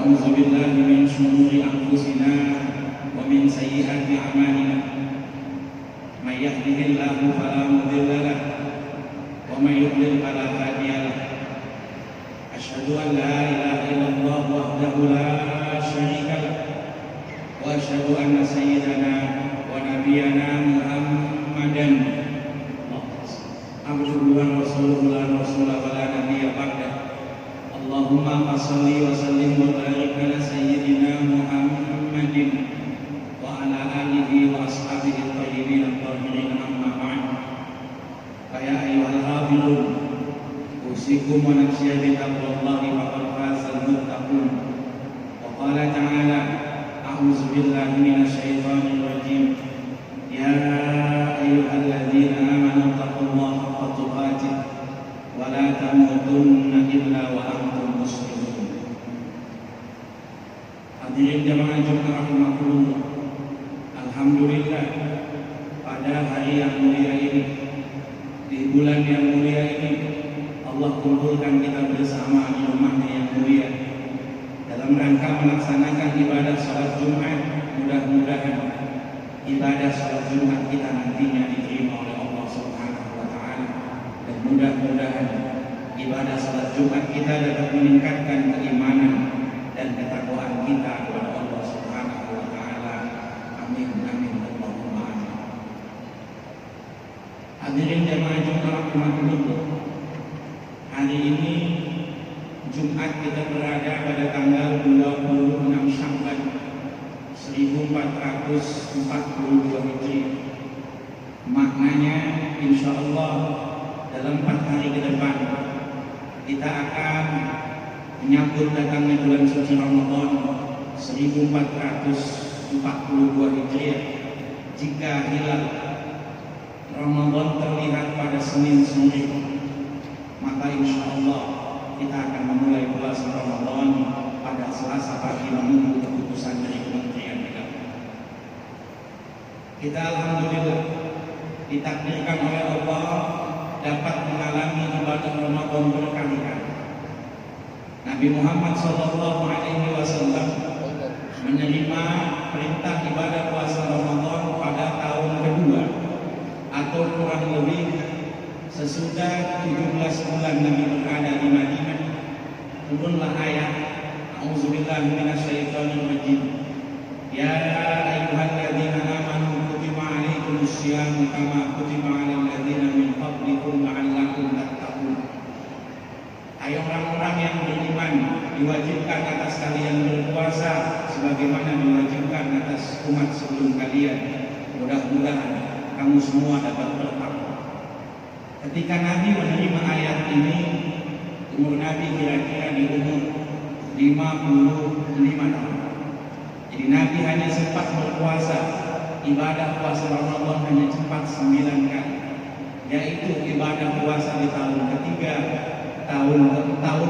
ونعوذ بالله من شرور أنفسنا ومن سيئات أعمالنا من يهده الله فلا مضل له ومن يضلل فلا هادي له أشهد أن لا إله إلا الله وحده لا شريك له وأشهد أن سيدنا ونبينا محمدا عبده ورسوله لا رسول ولا نبي بعده اللهم صل وسلم وبارك على سيدنا محمد وعلى آله وأصحابه الطيبين الطاهرين أما بعد فيا أيها الغافلون أوصيكم ونفسي بتقوى الله فقد فاز المتقون وقال تعالى أعوذ بالله من الشيطان الرجيم يا أيها الذين آمنوا اتقوا الله حق تقاته ولا تموتن إلا وأنتم مسلمون. Hadirin jamaah Jumat rahimakumullah. Alhamdulillah pada hari yang mulia ini, di bulan yang mulia ini, Allah kumpulkan kita bersama di rumahnya yang mulia dalam rangka melaksanakan ibadah salat Jumat. Mudah-mudahan ibadah salat Jumat kita nantinya diterima oleh Allah Subhanahu wa taala, dan mudah-mudahan ibadah salat Jumat kita dapat meningkatkan keimanan dan ketakwaan kita kepada Allah Subhanahu wa taala. Amin amin Allahumma amin. Hadirin jamaah Jumat rahimakumullah. Hari ini Jumat kita berada pada tanggal 26 Syawal 1442 Hijriah. Maknanya insyaallah dalam 4 hari ke depan kita akan menyambut datangnya bulan suci Ramadan 1442 Hijriah. Jika hilal Ramadan terlihat pada Senin sore, maka insyaallah kita akan memulai puasa Ramadan pada Selasa pagi menunggu keputusan dari Kementerian Agama. Kita alhamdulillah ditakdirkan oleh Allah dapat mengalami ibadah Ramadan berkali-kali. Nabi Muhammad SAW menerima perintah ibadah puasa Ramadan pada tahun kedua atau kurang lebih sesudah 17 bulan Nabi berada di Madinah. Turunlah ayat A'udzubillahi minasyaitonirrajim. Ya ayyuhalladzina amanu kutiba alaikumussyam kama kutiba alal ladzina min qablikum la'allakum tattaqun. Hai orang-orang yang beriman, diwajibkan atas kalian berpuasa sebagaimana diwajibkan atas umat sebelum kalian. Mudah-mudahan kamu semua dapat bertakwa. Ketika Nabi menerima ayat ini, umur Nabi kira-kira di umur 55 tahun. Jadi Nabi hanya sempat berpuasa, ibadah puasa Ramadan hanya sempat 9 kali, yaitu ibadah puasa di tahun ketiga, tahun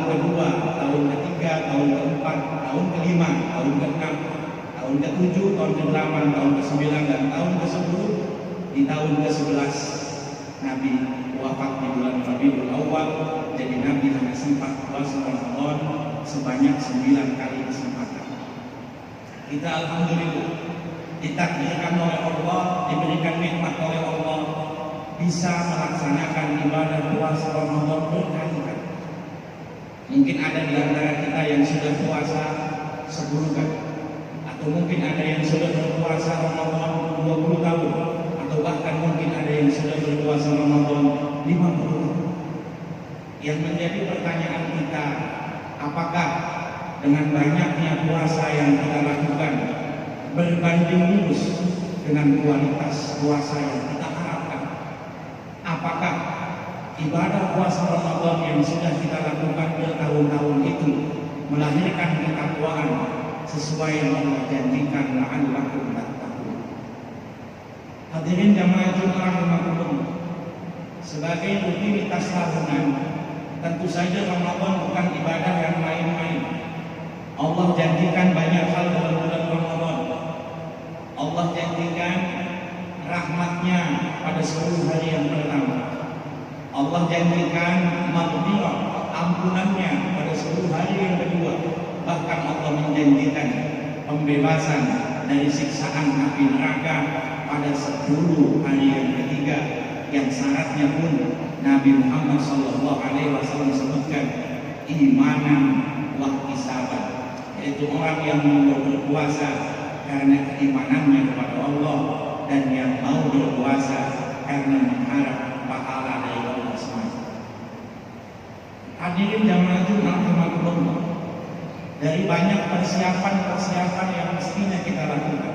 kedua, tahun ketiga, tahun keempat, tahun kelima, tahun keenam, tahun ketujuh, tahun ke-8, tahun ke-9, dan tahun ke-10. Di tahun ke-11 Nabi wafat di bulan Rabiul Awal. Jadi Nabi hanya sempat puasa Ramadan sebanyak 9 kali kesempatan. Kita alhamdulillah ditakdirkan oleh Allah, diberikan nikmat oleh Allah, bisa melaksanakan ibadah puasa Ramadan berkali-kali. Mungkin ada di antara kita yang sudah puasa 10 kali, atau mungkin ada yang sudah berpuasa Ramadan 20 tahun, atau bahkan mungkin ada yang sudah berpuasa Ramadan 50 tahun. Yang menjadi pertanyaan kita, apakah dengan banyaknya puasa yang kita lakukan berbanding lurus dengan kualitas puasa yang kita harapkan? Apakah ibadah puasa Ramadan yang sudah kita lakukan bertahun-tahun itu melahirkan ketakwaan sesuai yang Allah janjikan la'allakum tattaqun? Hadirin jamaah Jumat rahimakumullah, sebagai rutinitas tahunan, tentu saja Ramadan bukan ibadah yang main-main. Allah janjikan banyak hal dalam bulan Ramadan. Allah janjikan rahmatnya pada 10 hari yang pertama. Allah janjikan maghfirah, ampunannya pada 10 hari yang kedua. Bahkan Allah menjanjikan pembebasan dari siksaan api neraka pada 10 hari yang ketiga, yang syaratnya pun Nabi Muhammad SAW sebutkan imanan wa ihtisaban, yaitu orang yang mau berpuasa karena keimanannya kepada Allah dan yang mau berpuasa karena mengharap pahala dari Allah SWT. Hadirin jamaah Jumat rahimakumullah, dari banyak persiapan yang mestinya kita lakukan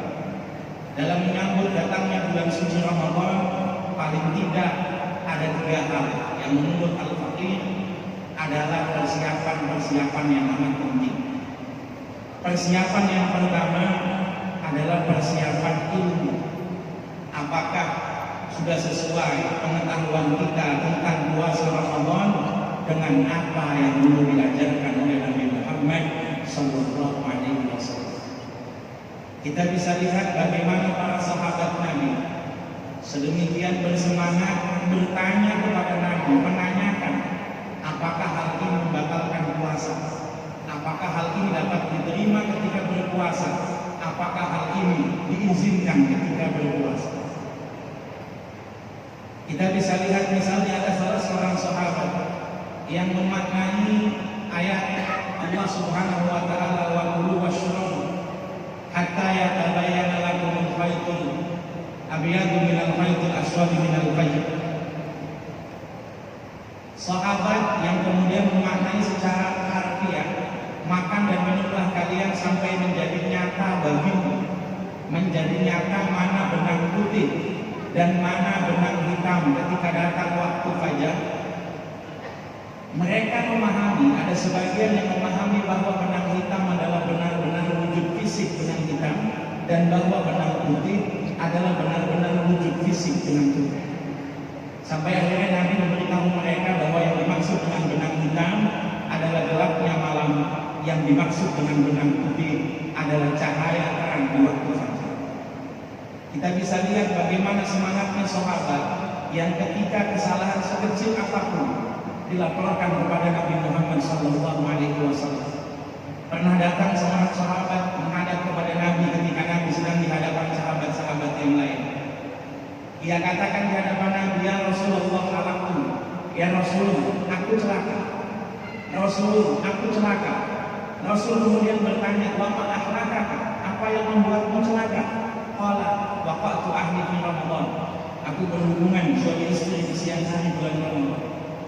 dalam menyambut datangnya bulan suci Ramadan, paling tidak ada 3 hal yang menurut Al-Faqih adalah persiapan yang amat penting. Persiapan yang pertama adalah persiapan ilmu. Apakah sudah sesuai pengetahuan kita tentang puasa Ramadan dengan apa yang dulu diajarkan oleh Nabi Muhammad SAW? Kita bisa lihat bagaimana para sahabat Nabi sedemikian bersemangat bertanya kepada Nabi, menanyakan apakah hal ini membatalkan puasa, apakah hal ini dapat diterima ketika berpuasa, apakah hal ini diizinkan ketika berpuasa. Kita bisa lihat misalnya ada salah seorang sahabat yang memaknai ayat Allah Subhanahu wa taala, wa kulu washrabu hatta yatabayyana lakumul khaytul abyadu minal khaytil aswadi minal fajr. Sahabat yang kemudian memaknai secara harfiah, makan dan minumlah kalian sampai menjadi nyata bagimu, menjadi nyata mana benang putih dan mana benang hitam ketika datang waktu fajar. Mereka memahami, ada sebagian yang memahami bahwa benang hitam adalah benar-benar wujud fisik benang hitam, dan bahwa benang putih adalah benar-benar wujud fisik benang putih. Sampai akhirnya Nabi memberitahu mereka bahwa yang dimaksud dengan benang hitam adalah gelapnya malam, yang dimaksud dengan benang putih adalah cahaya terang di waktu fajar. Kita bisa lihat bagaimana semangatnya sahabat yang ketika kesalahan sekecil apapun dilaporkan kepada Nabi Muhammad SAW. Pernah datang seorang sahabat menghadap kepada Nabi ketika Nabi sedang di hadapan sahabat-sahabat yang lain. Ia katakan di hadapan Nabi, ya Rasulullah, halakku, ya Rasul, aku celaka. Rasul, aku celaka. Rasul kemudian bertanya, wa ma ahlakaka, apa yang membuatmu celaka? Qala waqa'tu ahli fi Ramadan. Aku berhubungan suami istri di siang hari bulan Ramadan.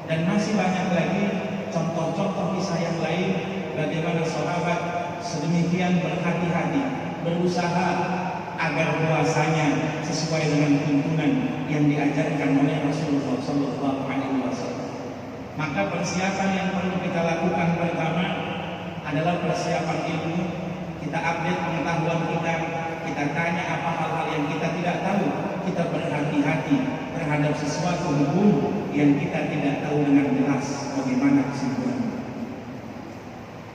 Dan masih banyak lagi contoh-contoh kisah yang lain bagaimana sahabat sedemikian berhati-hati berusaha agar puasanya sesuai dengan tuntunan yang diajarkan oleh Rasulullah SAW. Maka persiapan yang perlu kita lakukan pertama adalah persiapan ilmu. Kita update pengetahuan kita tanya apa hal-hal yang kita tidak tahu, kita berhati-hati terhadap sesuatu hukum yang kita tidak tahu dengan jelas bagaimana kesimpulannya.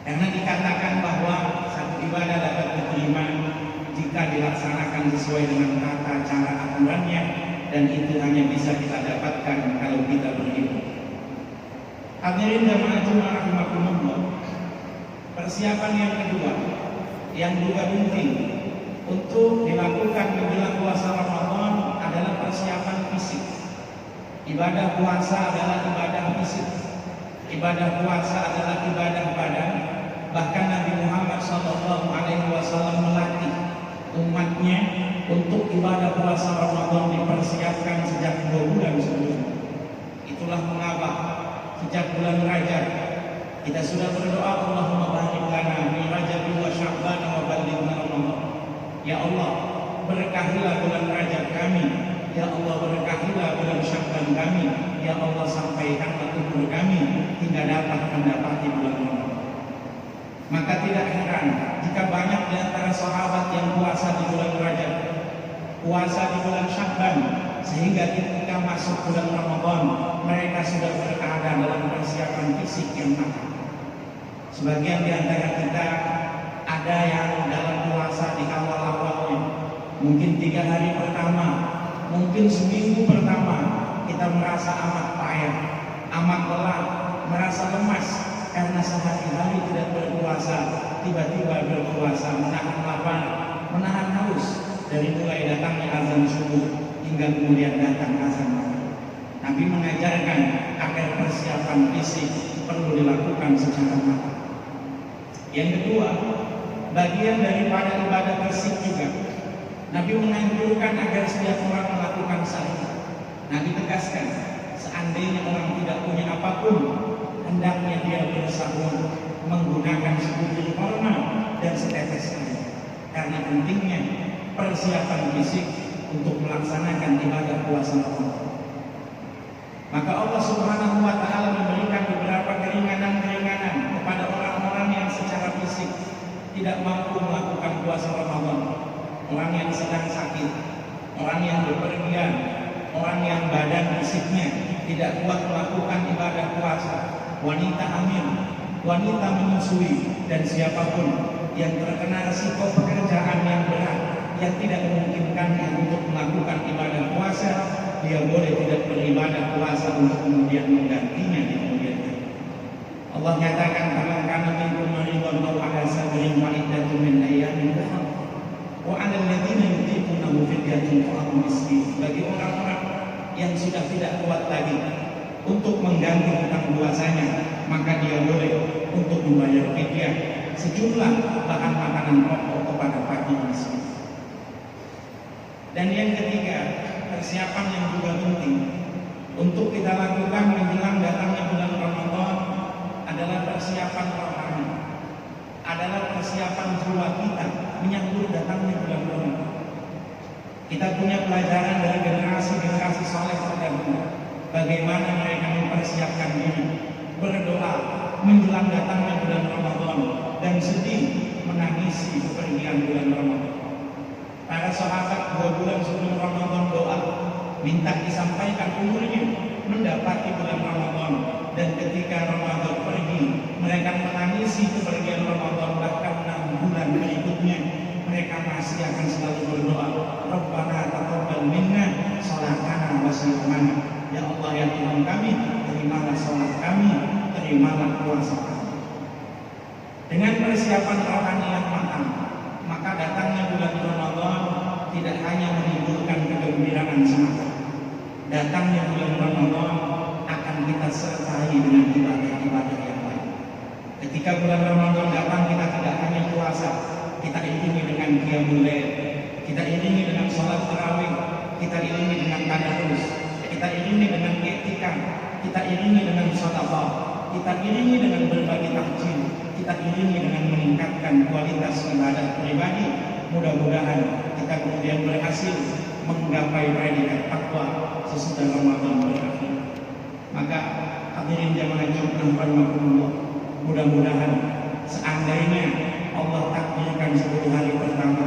Karena dikatakan bahwa satu ibadah dapat diterima jika dilaksanakan sesuai dengan tata cara aturannya, dan itu hanya bisa kita dapatkan kalau kita berilmu. Hadirin jamaah Jumat rahimakumullah, persiapan yang kedua yang juga penting untuk dilakukan menjelang puasa Ramadan adalah persiapan fisik. Ibadah puasa adalah ibadah fisik. Ibadah puasa adalah ibadah badan. Bahkan Nabi Muhammad SAW melatih umatnya untuk ibadah puasa Ramadan dipersiapkan sejak 2 bulan sebelumnya. Itulah mengapa sejak bulan Rajab kita sudah berdoa, Allahumma barik lana fi Rajab wa Sya'ban wa ballighna Ramadan. Ya Allah, berkahilah bulan Rajab kami. Ya Allah, berkahilah bulan Sya'ban kami. Ya Allah, sampaikanlah umur kami hingga dapat mendapati bulan Ramadan. Maka tidak heran jika banyak di antara sahabat yang puasa di bulan Rajab, puasa di bulan Sya'ban, sehingga ketika masuk bulan Ramadan mereka sudah berada dalam persiapan fisik yang matang. Sebagian di antara kita ada yang dalam puasa di awal-awalnya, mungkin 3 hari pertama, mungkin seminggu pertama kita merasa amat payah, amat lelah, merasa lemas, karena sehari-hari tidak berpuasa, tiba-tiba berpuasa, menahan lapar, menahan haus dari mulai datangnya azan subuh hingga kemudian datang azan maghrib. Nabi mengajarkan agar persiapan fisik perlu dilakukan secara matang. Yang kedua, bagian daripada ibadah fisik juga, Nabi menganjurkan agar setiap orang melakukan sahur. Nabi tegaskan, seandainya orang tidak punya apapun, hendaknya dia bersahur menggunakan sebutir kurma dan setetes air. Karena pentingnya persiapan fisik untuk melaksanakan ibadah puasa Ramadan. Maka Allah Subhanahu wa Ta'ala memberikan beberapa keringanan-keringanan kepada orang-orang yang secara fisik tidak mampu melakukan puasa Ramadan. Orang yang sedang sakit, orang yang bepergian, orang yang badan fisiknya tidak kuat melakukan ibadah puasa, wanita hamil, wanita menyusui, dan siapapun yang terkena risiko pekerjaan yang berat yang tidak memungkinkannya untuk melakukan ibadah puasa, dia boleh tidak beribadah puasa untuk kemudian menggantinya di kemudian hari. Allah nyatakan, "Faman kana minkum maridan aw ala safarin fa iddatun min ayyamin ukhra wa 'alal ladzina yutiqunahu fidyatun ta'amu miskin." Bagi orang-orang yang sudah tidak kuat lagi untuk mengganti hutang puasanya, maka dia boleh untuk membayar fidyah sejumlah bahan makanan pokok kepada fakir miskin. Dan yang ketiga, persiapan yang juga penting untuk kita lakukan menjelang datangnya bulan Ramadan adalah persiapan rohani, adalah persiapan jiwa kita menyambut datangnya bulan Ramadan. Kita punya pelajaran dari generasi-generasi saleh terdahulu, bagaimana mereka mempersiapkan diri, berdoa menjelang datangnya bulan Ramadan dan sedih menangisi kepergian bulan Ramadan. Para sahabat 2 bulan sebelum Ramadan doa, minta disampaikan umurnya mendapati bulan Ramadan, dan ketika Ramadan pergi, mereka menangisi kepergian Ramadan. Bahkan 6 bulan berikutnya mereka masih akan selalu berdoa, Rabbana taqabbal minna sholatana wa siyamana. Ya Allah, ya Tuhan kami, terimalah sholat kami, terimalah puasa kami. Dengan persiapan rohani yang matang, maka datangnya bulan Ramadan tidak hanya menimbulkan kegembiraan semata. Datangnya bulan Ramadan akan kita sertai dengan ibadah-ibadah yang lain. Ketika bulan Ramadan datang, kita tidak hanya puasa, kita iringi dengan qiyamul lail, kita iringi dengan sholat tarawih, kita iringi dengan tadarus, kita iringi dengan i'tikaf, kita iringi dengan sedekah, kita iringi dengan berbagi takjil, kita iringi dengan meningkatkan kualitas ibadah pribadi. Mudah-mudahan kita kemudian berhasil menggapai predikat takwa sesudah Ramadan berakhir. Maka hadirin jamaah Jumat rahimakumullah, mudah-mudahan seandainya Allah takdirkan 10 hari pertama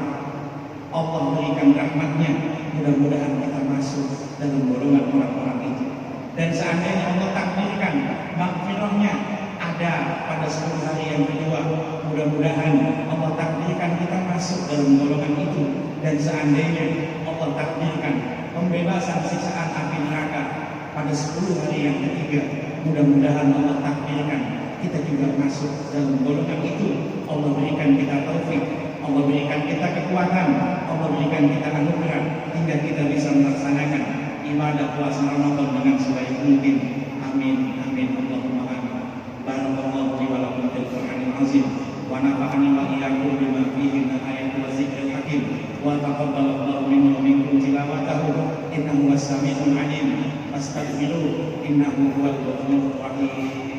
Allah berikan rahmatnya, mudah-mudahan kita masuk dalam golongan orang-orang itu. Dan seandainya Allah takdirkan maghfirahnya ada pada 10 hari yang kedua, mudah-mudahan Allah takdirkan kita masuk dalam golongan itu. Dan seandainya Allah takdirkan pembebasan siksaan api neraka pada 10 hari yang ketiga, mudah-mudahan Allah takdirkan kita juga masuk dalam golongan itu. Allah berikan kita taufik, Allah berikan kita kekuatan, Allah berikan kita anugerah hingga kita bisa melaksanakan ibadah puasa Ramadan dengan sebaik mungkin. Amin, amin, Allahumma amin. Barakallahu li wa lakum fil Qur'anil azim wa nafa'ani wa iyyakum bima fihi min ayatin wa zikril hakim wa taqabbalallahu minni wa minkum tilawatahu innahu was-sami'ul 'alim. Astaghfiruh innahu huwal ghafurur rahim.